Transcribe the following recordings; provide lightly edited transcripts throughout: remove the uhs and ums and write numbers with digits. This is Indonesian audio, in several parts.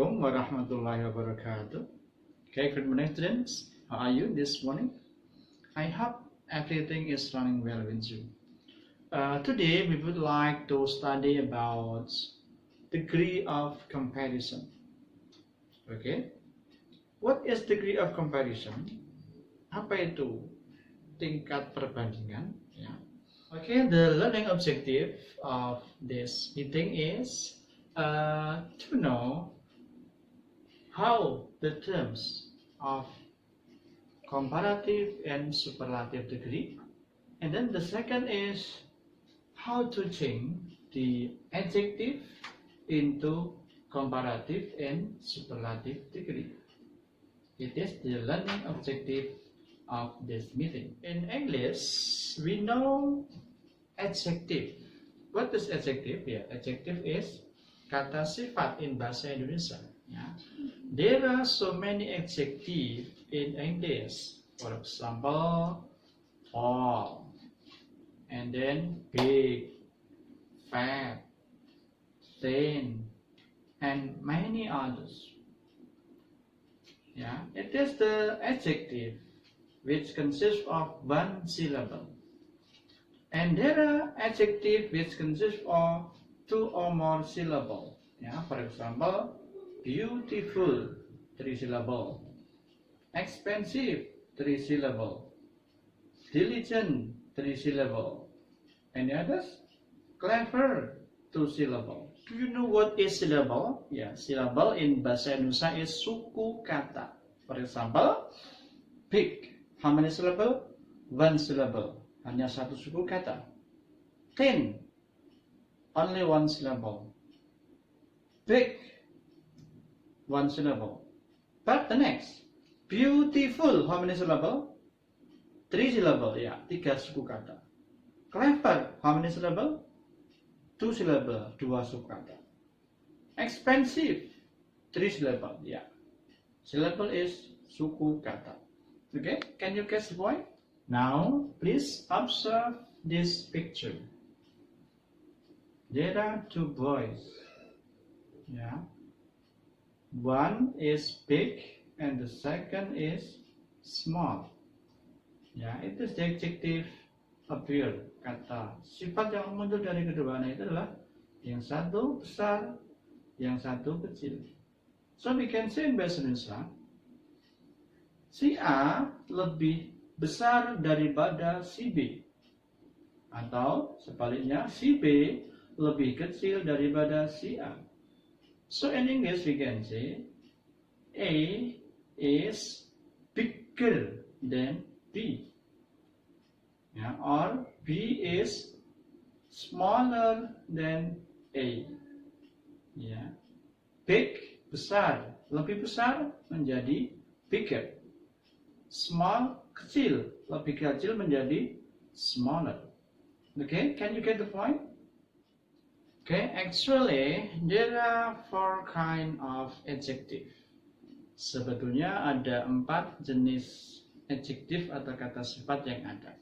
Assalamualaikum warahmatullahi wabarakatuh. Okay, good morning students. How are you this morning? I hope everything is running well with you. Today we would like to study about degree of comparison. Okay, what is degree of comparison? Apa itu tingkat perbandingan? Ya. Okay, the learning objective of this meeting is to know how the terms of comparative and superlative degree, and then the second is how to change the adjective into comparative and superlative degree. It is the learning objective of this meeting. In English, we know adjective. What is adjective? Yeah, adjective is kata sifat in bahasa Indonesia. Yeah. There are so many adjectives in English. For example, tall, and then big, fat, thin, and many others. Yeah, it is the adjective which consists of one syllable. And there are adjectives which consist of two or more syllables. Yeah, for example, beautiful, 3 syllable. Expensive, 3 syllable. Diligent, 3 syllable. Any others? Clever, 2 syllable. Do you know what is syllable? Yeah, syllable in bahasa Indonesia is suku kata. For example, big, how many syllable? 1 syllable. Hanya satu suku kata. Thin, only 1 syllable. Big, 1 syllable. But the next, beautiful, how many syllable? 3 syllable, ya, 3 suku kata. Clever, how many syllable? 2 syllable, 2 suku kata. Expensive, 3 syllable, ya. Syllable is suku kata. Okay, can you catch the point? Now, please observe this picture. There are 2 boys. Yeah. One is big and the second is small. Ya, itu the adjective appear, kata sifat yang muncul dari keduanya itu adalah yang satu besar, yang satu kecil. So we can say in bahasa Indonesia, si A lebih besar daripada si B, atau sebaliknya si B lebih kecil daripada si A. So in English we can say A is bigger than B, yeah, or B is smaller than A. Yeah. Big, besar, lebih besar menjadi bigger. Small, kecil, lebih kecil menjadi smaller. Okay, can you get the point? Okay, actually there are 4 kind of adjective. Sebetulnya ada 4 jenis adjektif atau kata sifat yang ada.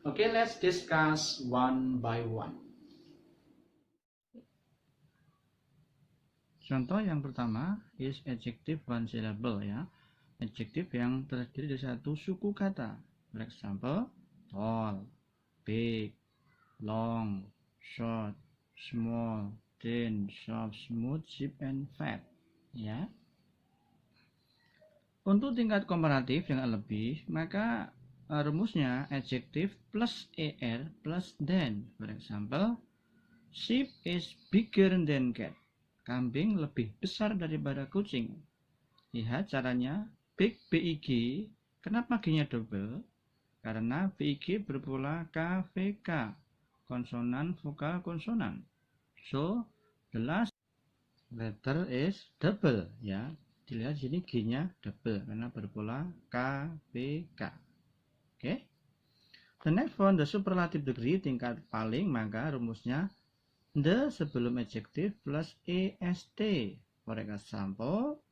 Okay, let's discuss one by one. Contoh yang pertama is adjective one syllable, ya. Adjektif yang terdiri dari satu suku kata. For example, tall, big, long, short, small, thin, soft, smooth, cheap, and fat. Ya. Untuk tingkat komparatif yang lebih, maka rumusnya adjektif plus er plus than. For example, sheep is bigger than cat. Kambing lebih besar daripada kucing. Lihat caranya. Big, BIG, kenapa G-nya double? Karena BIG berpola KVK, konsonan, vokal, konsonan. So, the last letter is double, ya. Dilihat sini G-nya double, karena berpola KVK. Okay? The next one, the superlative degree, tingkat paling, maka rumusnya the sebelum adjective plus EST. For example,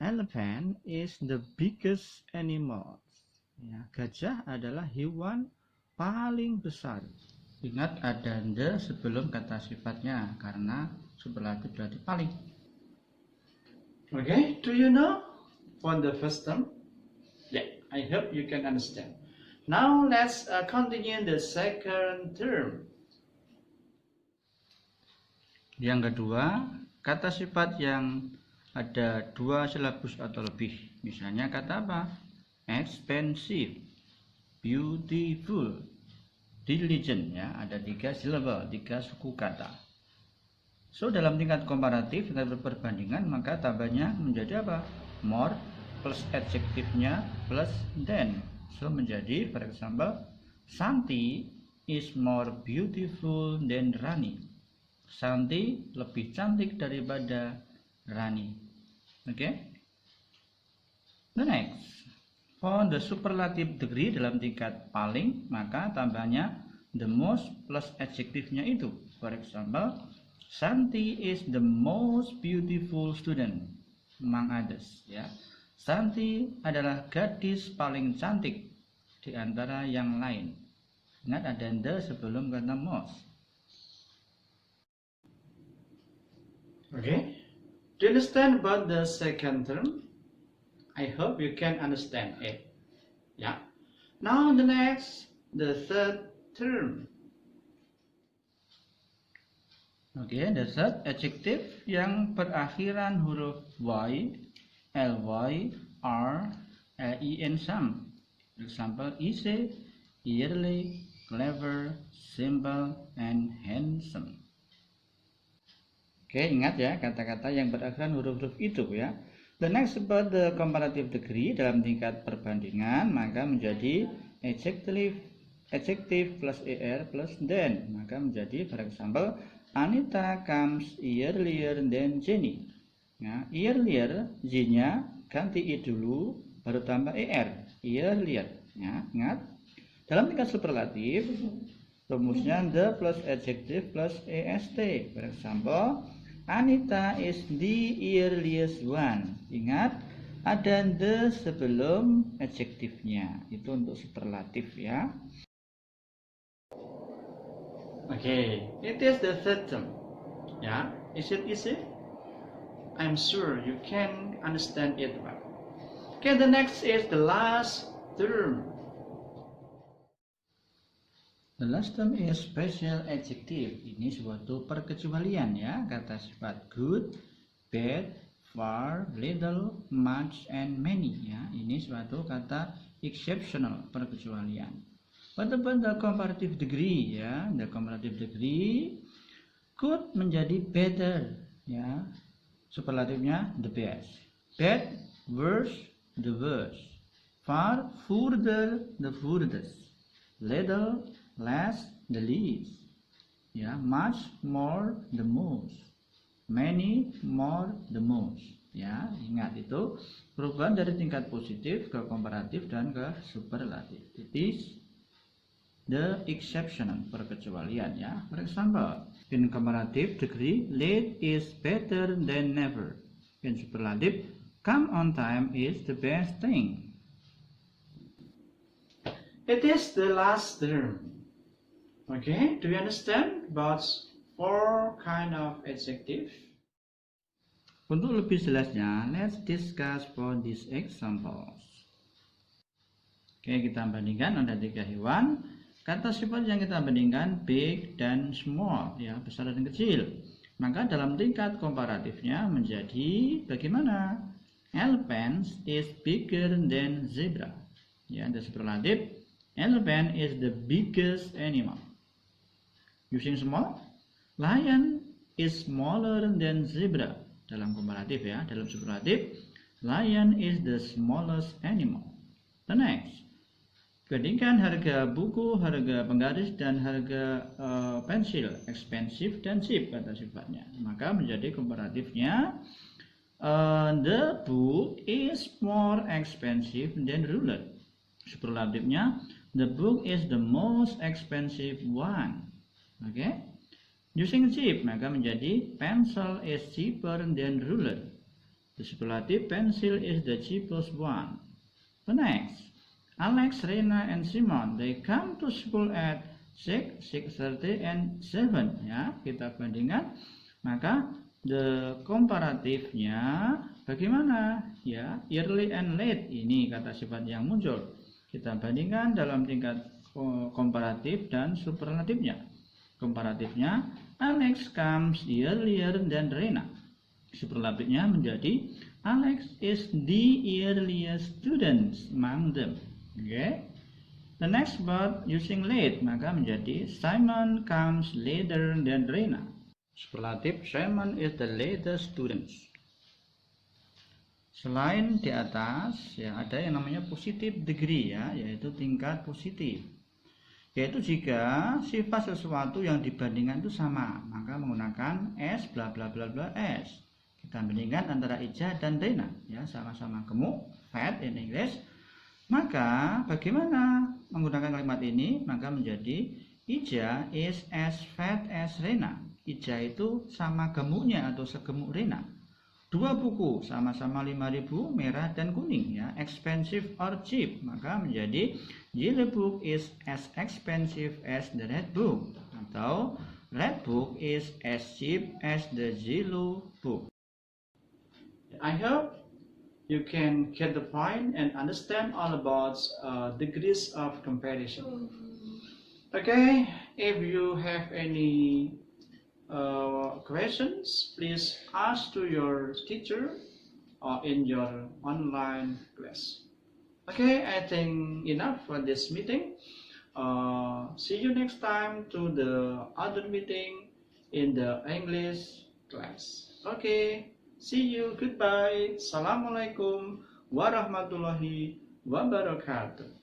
elephant is the biggest animal. Ya, gajah adalah hewan paling besar. Ingat ada the sebelum kata sifatnya karena superlatif berarti paling. Okay, do you know for the first term? Yeah, I hope you can understand. Now let's continue the second term. Yang kedua, kata sifat yang ada dua silabus atau lebih. Misalnya kata apa? Expensive, beautiful, diligent, ya, ada 3 silabel, 3 suku kata. So dalam tingkat komparatif, tingkat perbandingan, maka tambahnya menjadi apa? More plus adjektifnya plus than. So menjadi, for example, Santi is more beautiful than Rani. Santi lebih cantik daripada Rani. Okay? The next, for the superlative degree dalam tingkat paling, maka tambahnya the most plus adjektifnya itu. For example, Santi is the most beautiful student among others. Ya, Santi adalah gadis paling cantik di antara yang lain. Ingat ada the sebelum kata most. Okay, do you understand about the second term? I hope you can understand it. Yeah. Now the next, the third term. Oke, the third adjective yang berakhiran huruf y, ly, r, len some. Example, easy, yearly, clever, simple, and handsome. Oke, ingat ya kata-kata yang berakhiran huruf-huruf itu ya. The next about the comparative degree dalam tingkat perbandingan, maka menjadi adjective plus er plus than. Maka menjadi, for example, Anita comes earlier than Jenny. Nah, earlier, J-nya ganti I dulu, baru tambah er, earlier. Ya, ingat. Dalam tingkat superlatif, rumusnya the plus adjective plus est. For example, Anita is the earliest one. Ingat, ada the sebelum adjektifnya. Itu untuk superlatif ya. Okay, it is the third term. Yeah, is it easy? I'm sure you can understand it well. Okay, the next is the last term. The last term is special adjective. Ini suatu perkecualian ya, kata sifat good, bad, far, little, much, and many ya. Ini suatu kata exceptional, perkecualian. What about the comparative degree ya? The comparative degree good menjadi better ya. Superlatifnya the best. Bad, worse, the worst. Far, further, the furthest. Little, less, the least. Ya, much, more, the most. Many, more, the most. Ya, ingat itu perubahan dari tingkat positif ke komparatif dan ke superlatif. It is the exceptional, perkecualian ya. For example, in comparative degree, late is better than never. In superlative, come on time is the best thing. It is the last term. Okay, do you understand about 4 kind of adjective? Untuk lebih jelasnya, let's discuss for these examples. Oke, kita bandingkan ada 3 hewan. Kata sifat yang kita bandingkan big dan small, ya, besar dan kecil. Maka dalam tingkat komparatifnya menjadi bagaimana? Elephant is bigger than zebra. Ya, the superlative, elephant is the biggest animal. Using small, lion is smaller than zebra. Dalam komparatif ya, dalam superlatif, lion is the smallest animal. The next, bandingkan harga buku, harga penggaris, dan harga pensil, expensive dan cheap kata sifatnya. Maka menjadi komparatifnya, the book is more expensive than ruler. Superlatifnya, the book is the most expensive one. Okay? Using cheap, maka menjadi pencil is cheaper than ruler. The superlative, pencil is the cheapest one. The next, Alex, Rena, and Simon, they come to school at 6, 6:30, and 7. Ya, kita bandingkan. Maka The komparatifnya bagaimana? Ya, early and late ini kata sifat yang muncul. Kita bandingkan dalam tingkat komparatif dan superlatifnya. Komparatifnya, Alex comes earlier than Rena. Superlatifnya menjadi Alex is the earliest student among them. Okay? The next word using late maka menjadi Simon comes later than Rena. Superlatif, Simon is the latest student. Selain di atas ya ada yang namanya positive degree ya, yaitu tingkat positif. Yaitu jika sifat sesuatu yang dibandingkan itu sama, maka menggunakan S bla bla bla bla S. Kita bandingkan antara Ija dan Rena ya, sama-sama gemuk, fat in English. Maka bagaimana menggunakan kalimat ini? Maka menjadi Ija is as fat as Rena. Ija itu sama gemuknya atau segemuk Rena. Dua buku sama-sama 5.000, merah dan kuning ya, expensive or cheap. Maka menjadi yellow book is as expensive as the red book, atau red book is as cheap as the yellow book. I hope you can get the point and understand all about degrees of comparison. Okay, if you have any questions, please ask to your teacher or in your online class. Okay, I think enough for this meeting. See you next time to the other meeting in the English class. Okay, see you. Goodbye. Assalamualaikum warahmatullahi wabarakatuh.